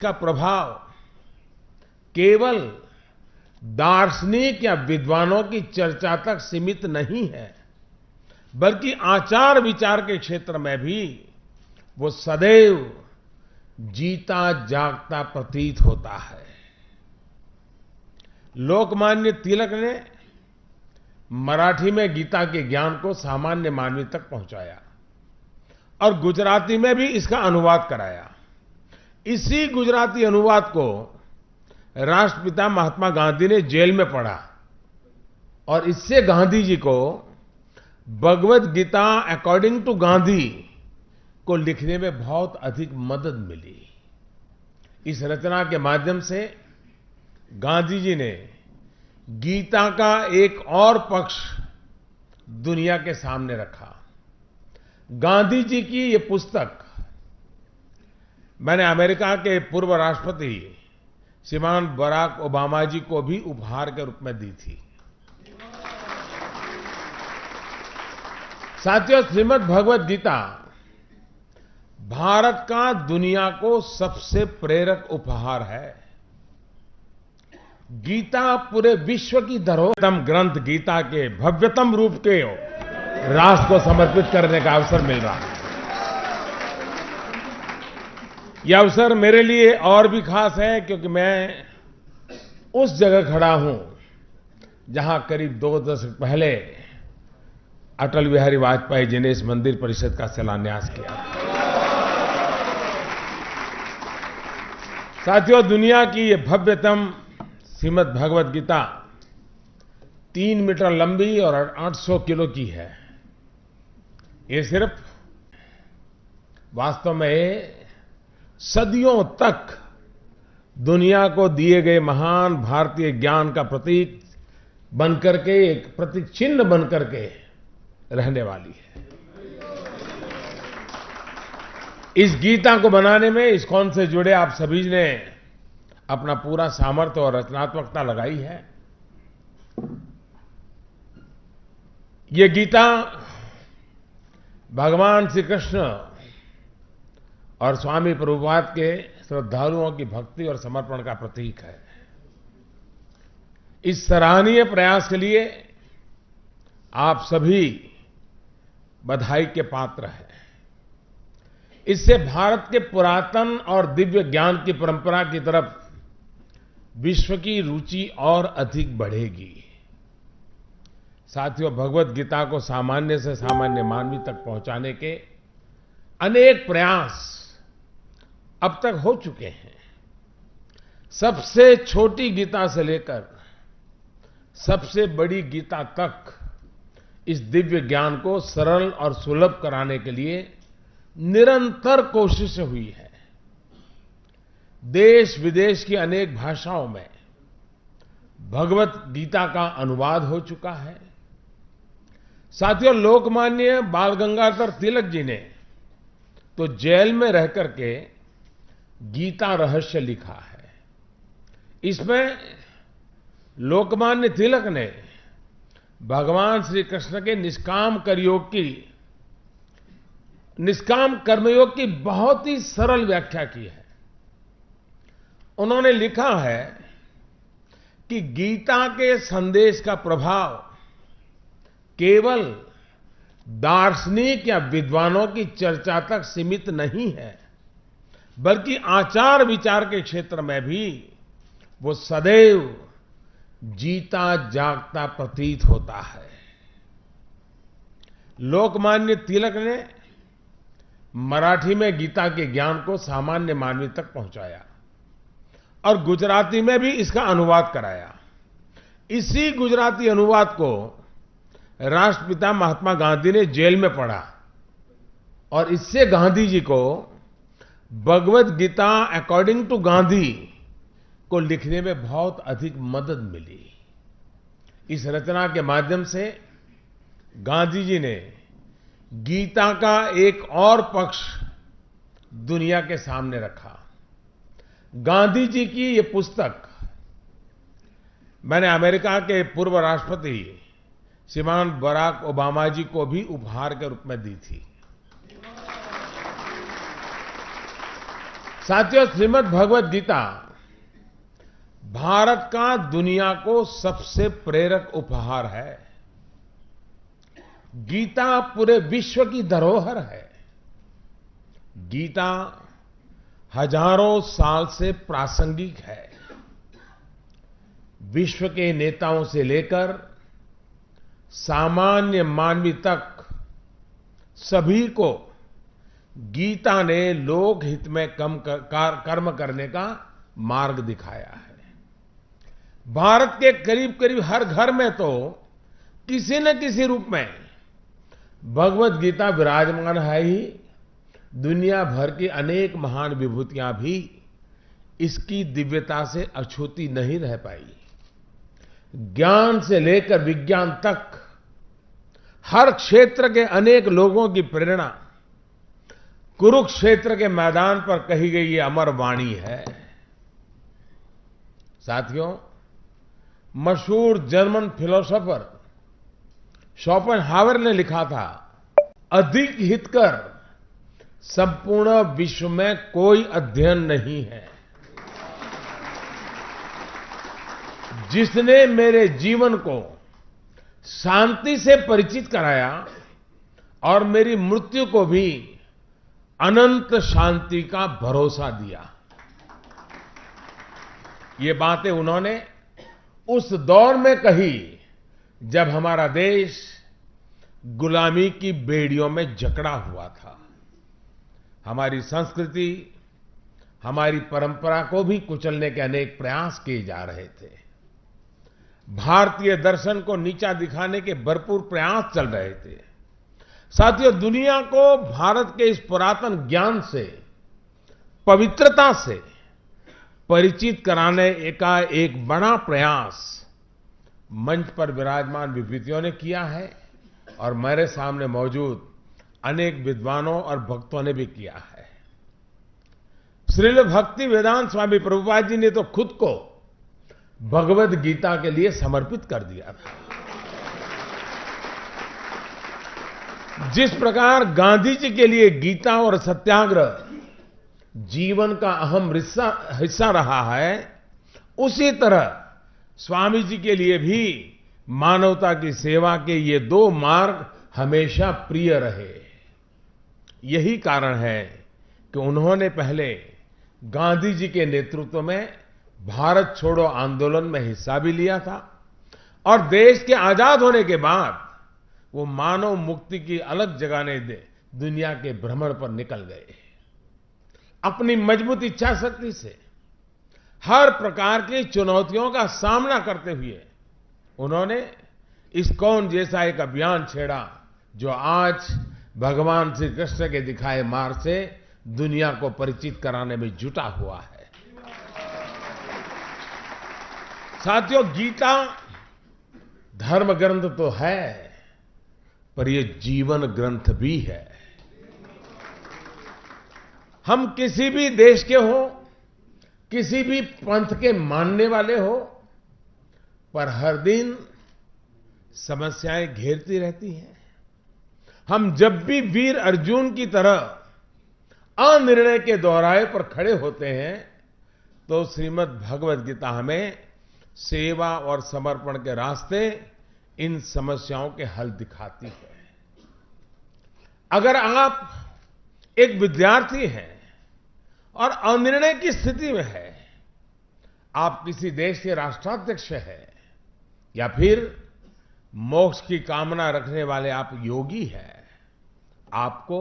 का प्रभाव केवल दार्शनिक या विद्वानों की चर्चा तक सीमित नहीं है, बल्कि आचार विचार के क्षेत्र में भी वो सदैव जीता जागता प्रतीत होता है। लोकमान्य तिलक ने मराठी में गीता के ज्ञान को सामान्य मानवी तक पहुंचाया और गुजराती में भी इसका अनुवाद कराया। इसी गुजराती अनुवाद को राष्ट्रपिता महात्मा गांधी ने जेल में पढ़ा और इससे गांधी जी को भगवत गीता अकॉर्डिंग टू गांधी को लिखने में बहुत अधिक मदद मिली। इस रचना के माध्यम से गांधी जी ने गीता का एक और पक्ष दुनिया के सामने रखा। गांधी जी की ये पुस्तक मैंने अमेरिका के पूर्व राष्ट्रपति श्रीमान बराक ओबामा जी को भी उपहार के रूप में दी थी। साथियों, श्रीमद् भगवत गीता भारत का दुनिया को सबसे प्रेरक उपहार है। गीता पूरे विश्व की धरोहर ग्रंथ गीता के भव्यतम रूप के राष्ट्र को समर्पित करने का अवसर मिल रहा है। यह अवसर मेरे लिए और भी खास है क्योंकि मैं उस जगह खड़ा हूं जहां करीब 2 दशक पहले अटल बिहारी वाजपेयी जी ने इस मंदिर परिषद का शिलान्यास किया। साथियों, दुनिया की ये भव्यतम श्रीमद् भगवत गीता 3 मीटर लंबी और 800 किलो की है। ये सिर्फ वास्तव में सदियों तक दुनिया को दिए गए महान भारतीय ज्ञान का प्रतीक बनकर के, एक प्रतीक चिन्ह बनकर के रहने वाली है। इस गीता को बनाने में इस्कॉन से जुड़े आप सभी ने अपना पूरा सामर्थ्य और रचनात्मकता लगाई है। ये गीता भगवान श्री कृष्ण और स्वामी प्रभुपाद के श्रद्धालुओं की भक्ति और समर्पण का प्रतीक है। इस सराहनीय प्रयास के लिए आप सभी बधाई के पात्र हैं। इससे भारत के पुरातन और दिव्य ज्ञान की परंपरा की तरफ विश्व की रुचि और अधिक बढ़ेगी। साथियों, भगवत गीता को सामान्य से सामान्य मानवी तक पहुंचाने के अनेक प्रयास अब तक हो चुके हैं। सबसे छोटी गीता से लेकर सबसे बड़ी गीता तक इस दिव्य ज्ञान को सरल और सुलभ कराने के लिए निरंतर कोशिश हुई है। देश विदेश की अनेक भाषाओं में भगवत गीता का अनुवाद हो चुका है। साथियों, लोकमान्य बाल गंगाधर तिलक जी ने तो जेल में रह करके गीता रहस्य लिखा है। इसमें लोकमान्य तिलक ने भगवान श्री कृष्ण के निष्काम कर्मयोग की बहुत ही सरल व्याख्या की है। उन्होंने लिखा है कि गीता के संदेश का प्रभाव केवल दार्शनिक या विद्वानों की चर्चा तक सीमित नहीं है, बल्कि आचार विचार के क्षेत्र में भी वो सदैव जीता जागता प्रतीत होता है। लोकमान्य तिलक ने मराठी में गीता के ज्ञान को सामान्य मानवी तक पहुंचाया और गुजराती में भी इसका अनुवाद कराया। इसी गुजराती अनुवाद को राष्ट्रपिता महात्मा गांधी ने जेल में पढ़ा और इससे गांधी जी को भगवत गीता अकॉर्डिंग टू गांधी को लिखने में बहुत अधिक मदद मिली। इस रचना के माध्यम से गांधी जी ने गीता का एक और पक्ष दुनिया के सामने रखा। गांधी जी की ये पुस्तक मैंने अमेरिका के पूर्व राष्ट्रपति श्रीमान बराक ओबामा जी को भी उपहार के रूप में दी थी। साथियों, श्रीमद् भगवत गीता भारत का दुनिया को सबसे प्रेरक उपहार है। गीता पूरे विश्व की धरोहर है। गीता हजारों साल से प्रासंगिक है। विश्व के नेताओं से लेकर सामान्य मानवी तक सभी को गीता ने लोक हित में कर्म करने का मार्ग दिखाया है। भारत के करीब करीब हर घर में तो किसी न किसी रूप में भगवत गीता विराजमान है ही। दुनिया भर की अनेक महान विभूतियां भी इसकी दिव्यता से अछूती नहीं रह पाई। ज्ञान से लेकर विज्ञान तक हर क्षेत्र के अनेक लोगों की प्रेरणा कुरुक्षेत्र के मैदान पर कही गई ये अमर वाणी है। साथियों, मशहूर जर्मन फिलोसोफर शोपेनहावर ने लिखा था, अधिक हितकर संपूर्ण विश्व में कोई अध्ययन नहीं है। जिसने मेरे जीवन को शांति से परिचित कराया और मेरी मृत्यु को भी अनंत शांति का भरोसा दिया। ये बातें उन्होंने उस दौर में कही जब हमारा देश गुलामी की बेड़ियों में जकड़ा हुआ था। हमारी संस्कृति, हमारी परंपरा को भी कुचलने के अनेक प्रयास किए जा रहे थे। भारतीय दर्शन को नीचा दिखाने के भरपूर प्रयास चल रहे थे। साथियों, दुनिया को भारत के इस पुरातन ज्ञान से, पवित्रता से परिचित कराने का एक बड़ा प्रयास मंच पर विराजमान विभूतियों ने किया है और मेरे सामने मौजूद अनेक विद्वानों और भक्तों ने भी किया है। श्रील भक्ति वेदांत स्वामी प्रभुपाद जी ने तो खुद को भगवत गीता के लिए समर्पित कर दिया था। जिस प्रकार गांधी जी के लिए गीता और सत्याग्रह जीवन का अहम हिस्सा रहा है, उसी तरह स्वामी जी के लिए भी मानवता की सेवा के ये दो मार्ग हमेशा प्रिय रहे। यही कारण है कि उन्होंने पहले गांधी जी के नेतृत्व में भारत छोड़ो आंदोलन में हिस्सा भी लिया था और देश के आजाद होने के बाद वो मानव मुक्ति की अलग जगाने दुनिया के भ्रमण पर निकल गए। अपनी मजबूत इच्छा शक्ति से हर प्रकार की चुनौतियों का सामना करते हुए उन्होंने इस्कॉन जैसा एक अभियान छेड़ा जो आज भगवान श्री कृष्ण के दिखाए मार्ग से दुनिया को परिचित कराने में जुटा हुआ है। साथियों, गीता धर्म ग्रंथ तो है, पर ये जीवन ग्रंथ भी है। हम किसी भी देश के हो, किसी भी पंथ के मानने वाले हो, पर हर दिन समस्याएं घेरती रहती हैं। हम जब भी वीर अर्जुन की तरह अनिर्णय के दोहराए पर खड़े होते हैं, तो श्रीमद् भगवत गीता हमें सेवा और समर्पण के रास्ते, इन समस्याओं के हल दिखाती है। अगर आप एक विद्यार्थी हैं और अनिर्णय की स्थिति में है, आप किसी देश के राष्ट्राध्यक्ष हैं या फिर मोक्ष की कामना रखने वाले आप योगी हैं, आपको